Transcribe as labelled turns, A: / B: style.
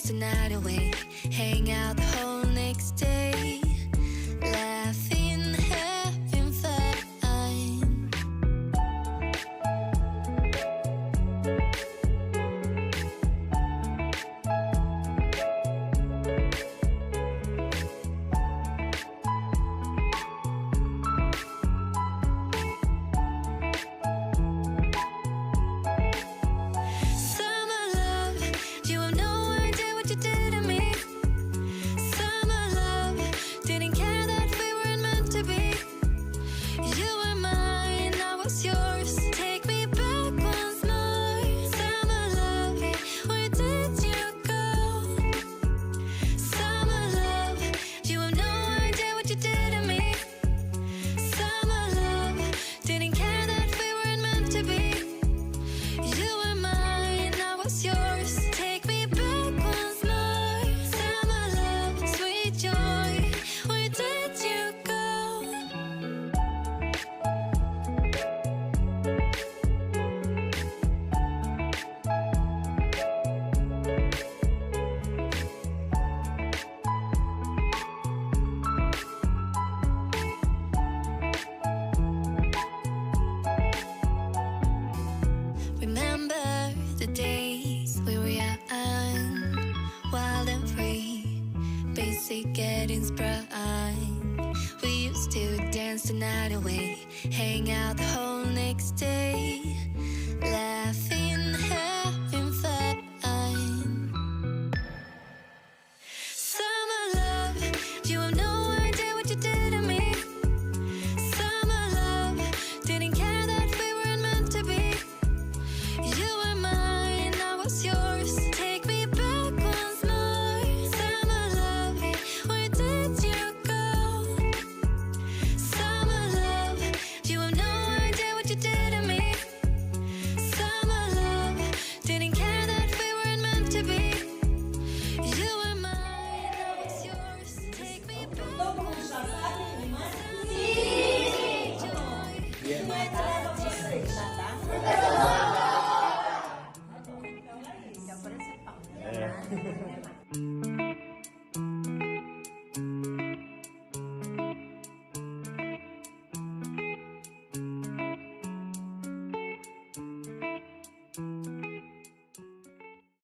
A: the night away, hang out the whole next day, laughing, having fun. Getting sprung. We used to dance the night away, hang out the whole next day, laughing, having fun. Summer love, you have no idea what you did to me. Summer love, didn't care that we weren't meant to be. You were mine, I was yours. Take me back once more. Summer love, where did you go? Summer love, you have no idea what you did to me. Summer love, didn't care that we weren't meant to be. You were mine, I was yours. Take me back.
B: Todo mundo já sabe rimar?
A: Sim!
B: Não é tarefa pra vocês, tá? Então é isso.
C: É.